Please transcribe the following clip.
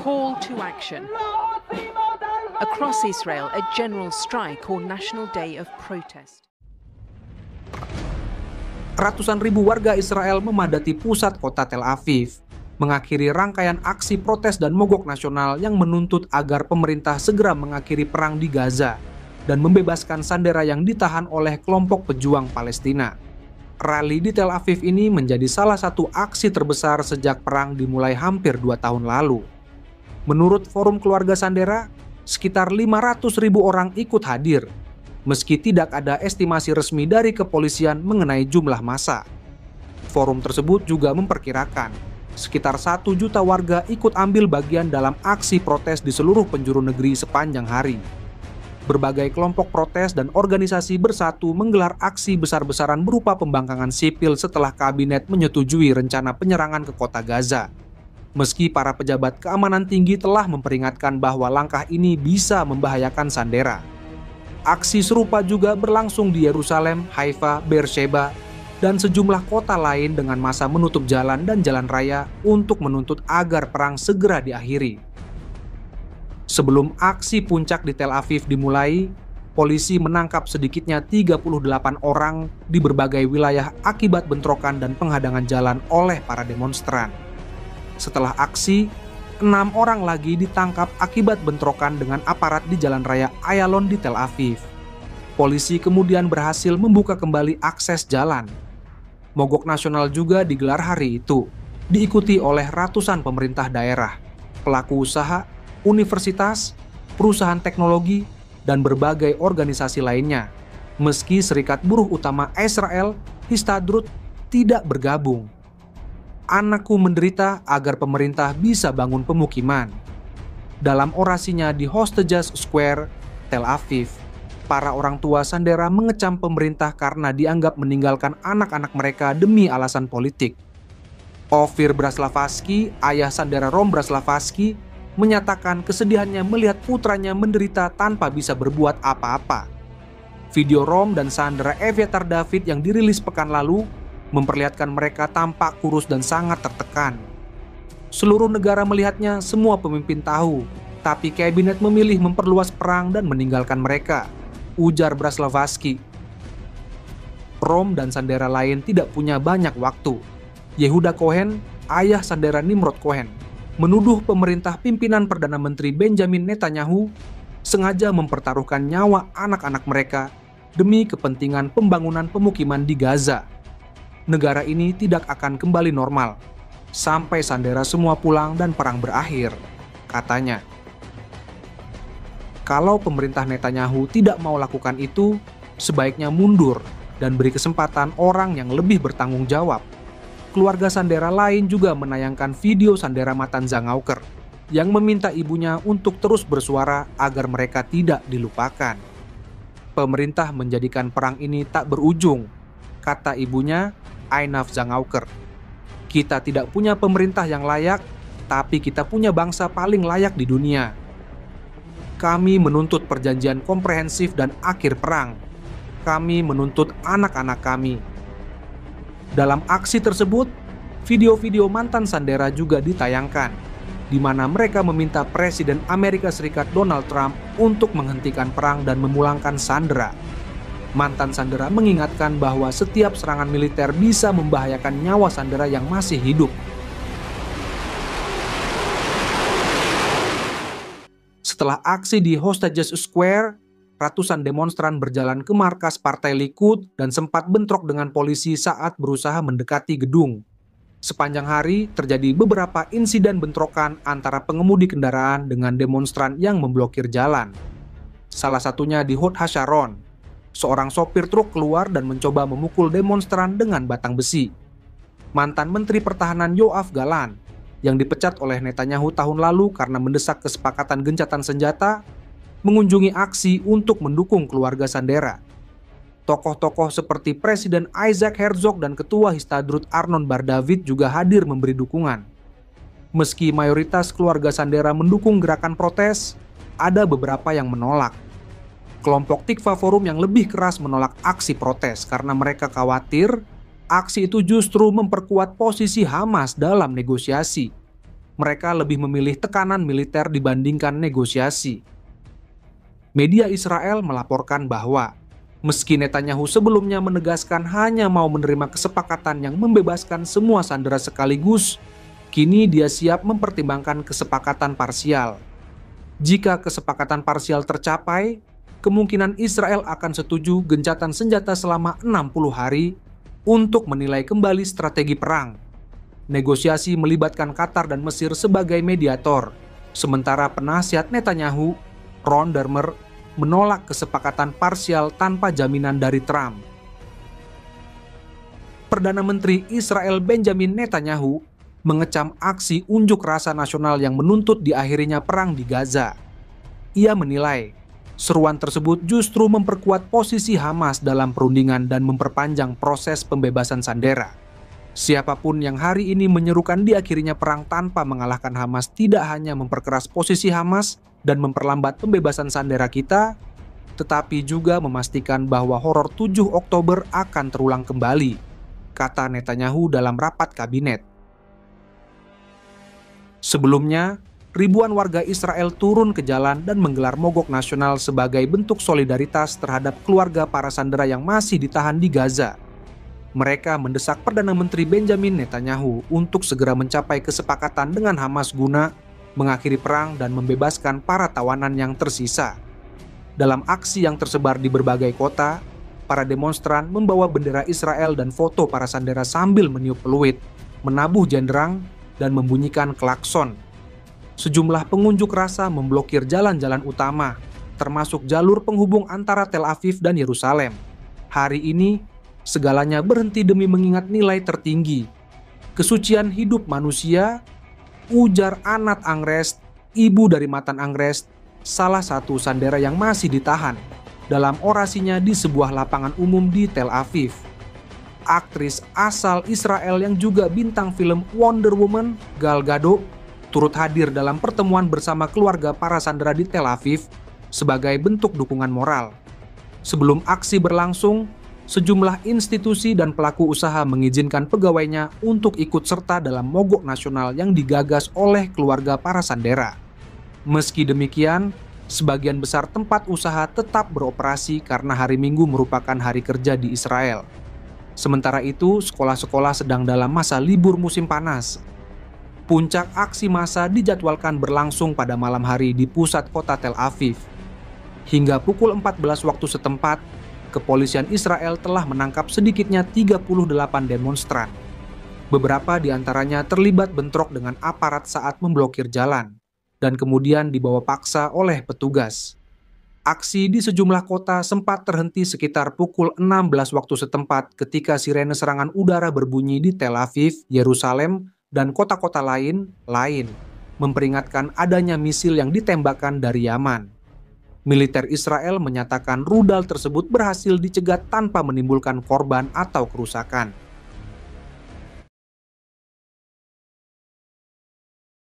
call to action. Across Israel, a general strike or national day of protest. Ratusan ribu warga Israel memadati pusat kota Tel Aviv, mengakhiri rangkaian aksi protes dan mogok nasional yang menuntut agar pemerintah segera mengakhiri perang di Gaza dan membebaskan sandera yang ditahan oleh kelompok pejuang Palestina. Rali di Tel Aviv ini menjadi salah satu aksi terbesar sejak perang dimulai hampir 2 tahun lalu. Menurut Forum Keluarga Sandera, sekitar 500.000 orang ikut hadir, meski tidak ada estimasi resmi dari kepolisian mengenai jumlah massa. Forum tersebut juga memperkirakan sekitar 1 juta warga ikut ambil bagian dalam aksi protes di seluruh penjuru negeri sepanjang hari. Berbagai kelompok protes dan organisasi bersatu menggelar aksi besar-besaran berupa pembangkangan sipil setelah kabinet menyetujui rencana penyerangan ke kota Gaza. Meski para pejabat keamanan tinggi telah memperingatkan bahwa langkah ini bisa membahayakan sandera. Aksi serupa juga berlangsung di Yerusalem, Haifa, Beersheba, dan sejumlah kota lain dengan massa menutup jalan dan jalan raya untuk menuntut agar perang segera diakhiri. Sebelum aksi puncak di Tel Aviv dimulai, polisi menangkap sedikitnya 38 orang di berbagai wilayah akibat bentrokan dan penghadangan jalan oleh para demonstran. Setelah aksi, 6 orang lagi ditangkap akibat bentrokan dengan aparat di jalan raya Ayalon di Tel Aviv. Polisi kemudian berhasil membuka kembali akses jalan. Mogok nasional juga digelar hari itu, diikuti oleh ratusan pemerintah daerah, pelaku usaha, universitas, perusahaan teknologi, dan berbagai organisasi lainnya. Meski Serikat Buruh Utama Israel, Histadrut, tidak bergabung. Anakku menderita agar pemerintah bisa bangun pemukiman. Dalam orasinya di Hostages Square, Tel Aviv, para orang tua sandera mengecam pemerintah karena dianggap meninggalkan anak-anak mereka demi alasan politik. Ofir Braslavsky, ayah sandera Rom Braslavsky, menyatakan kesedihannya melihat putranya menderita tanpa bisa berbuat apa-apa. Video Rom dan sandera Eviatar David yang dirilis pekan lalu memperlihatkan mereka tampak kurus dan sangat tertekan. Seluruh negara melihatnya, semua pemimpin tahu, tapi kabinet memilih memperluas perang dan meninggalkan mereka, ujar Braslavsky. Rom dan sandera lain tidak punya banyak waktu. Yehuda Cohen, ayah sandera Nimrod Cohen, menuduh pemerintah pimpinan Perdana Menteri Benjamin Netanyahu sengaja mempertaruhkan nyawa anak-anak mereka demi kepentingan pembangunan pemukiman di Gaza. Negara ini tidak akan kembali normal sampai sandera semua pulang dan perang berakhir, katanya. Kalau pemerintah Netanyahu tidak mau lakukan itu, sebaiknya mundur dan beri kesempatan orang yang lebih bertanggung jawab. Keluarga sandera lain juga menayangkan video sandera Matan Zangauker yang meminta ibunya untuk terus bersuara agar mereka tidak dilupakan. Pemerintah menjadikan perang ini tak berujung, kata ibunya, Einaf Zangauker. Kita tidak punya pemerintah yang layak, tapi kita punya bangsa paling layak di dunia. Kami menuntut perjanjian komprehensif dan akhir perang. Kami menuntut anak-anak kami. Dalam aksi tersebut, video-video mantan sandera juga ditayangkan, di mana mereka meminta Presiden Amerika Serikat Donald Trump untuk menghentikan perang dan memulangkan sandera. Mantan sandera mengingatkan bahwa setiap serangan militer bisa membahayakan nyawa sandera yang masih hidup. Setelah aksi di Hostages Square, ratusan demonstran berjalan ke markas Partai Likud dan sempat bentrok dengan polisi saat berusaha mendekati gedung. Sepanjang hari terjadi beberapa insiden bentrokan antara pengemudi kendaraan dengan demonstran yang memblokir jalan. Salah satunya di Hod HaSharon. Seorang sopir truk keluar dan mencoba memukul demonstran dengan batang besi. Mantan Menteri Pertahanan Yoav Galan, yang dipecat oleh Netanyahu tahun lalu karena mendesak kesepakatan gencatan senjata, mengunjungi aksi untuk mendukung keluarga sandera. Tokoh-tokoh seperti Presiden Isaac Herzog dan Ketua Histadrut Arnon Bar David juga hadir memberi dukungan. Meski mayoritas keluarga sandera mendukung gerakan protes, ada beberapa yang menolak. Kelompok Tikva Forum yang lebih keras menolak aksi protes karena mereka khawatir aksi itu justru memperkuat posisi Hamas dalam negosiasi. Mereka lebih memilih tekanan militer dibandingkan negosiasi. Media Israel melaporkan bahwa meski Netanyahu sebelumnya menegaskan hanya mau menerima kesepakatan yang membebaskan semua sandera sekaligus, kini dia siap mempertimbangkan kesepakatan parsial. Jika kesepakatan parsial tercapai, kemungkinan Israel akan setuju gencatan senjata selama 60 hari untuk menilai kembali strategi perang. Negosiasi melibatkan Qatar dan Mesir sebagai mediator, sementara penasihat Netanyahu, Ron Dermer, menolak kesepakatan parsial tanpa jaminan dari Trump. Perdana Menteri Israel Benjamin Netanyahu mengecam aksi unjuk rasa nasional yang menuntut diakhirinya perang di Gaza. Ia menilai seruan tersebut justru memperkuat posisi Hamas dalam perundingan dan memperpanjang proses pembebasan sandera. Siapapun yang hari ini menyerukan diakhirinya perang tanpa mengalahkan Hamas tidak hanya memperkeras posisi Hamas dan memperlambat pembebasan sandera kita, tetapi juga memastikan bahwa horor 7 Oktober akan terulang kembali, kata Netanyahu dalam rapat kabinet. Sebelumnya, ribuan warga Israel turun ke jalan dan menggelar mogok nasional sebagai bentuk solidaritas terhadap keluarga para sandera yang masih ditahan di Gaza. Mereka mendesak Perdana Menteri Benjamin Netanyahu untuk segera mencapai kesepakatan dengan Hamas guna mengakhiri perang dan membebaskan para tawanan yang tersisa. Dalam aksi yang tersebar di berbagai kota, para demonstran membawa bendera Israel dan foto para sandera sambil meniup peluit, menabuh jenderang, dan membunyikan klakson. Sejumlah pengunjuk rasa memblokir jalan-jalan utama, termasuk jalur penghubung antara Tel Aviv dan Yerusalem. Hari ini, segalanya berhenti demi mengingat nilai tertinggi, kesucian hidup manusia, ujar Anat Angrest, ibu dari Matan Angrest, salah satu sandera yang masih ditahan, dalam orasinya di sebuah lapangan umum di Tel Aviv. Aktris asal Israel yang juga bintang film Wonder Woman, Gal Gadot, turut hadir dalam pertemuan bersama keluarga para sandera di Tel Aviv sebagai bentuk dukungan moral. Sebelum aksi berlangsung, sejumlah institusi dan pelaku usaha mengizinkan pegawainya untuk ikut serta dalam mogok nasional yang digagas oleh keluarga para sandera. Meski demikian, sebagian besar tempat usaha tetap beroperasi karena hari Minggu merupakan hari kerja di Israel. Sementara itu, sekolah-sekolah sedang dalam masa libur musim panas. Puncak aksi massa dijadwalkan berlangsung pada malam hari di pusat kota Tel Aviv. Hingga pukul 14 waktu setempat, kepolisian Israel telah menangkap sedikitnya 38 demonstran. Beberapa di antaranya terlibat bentrok dengan aparat saat memblokir jalan, dan kemudian dibawa paksa oleh petugas. Aksi di sejumlah kota sempat terhenti sekitar pukul 16 waktu setempat ketika sirene serangan udara berbunyi di Tel Aviv, Yerusalem, dan kota-kota lain, memperingatkan adanya misil yang ditembakkan dari Yaman. Militer Israel menyatakan rudal tersebut berhasil dicegat tanpa menimbulkan korban atau kerusakan.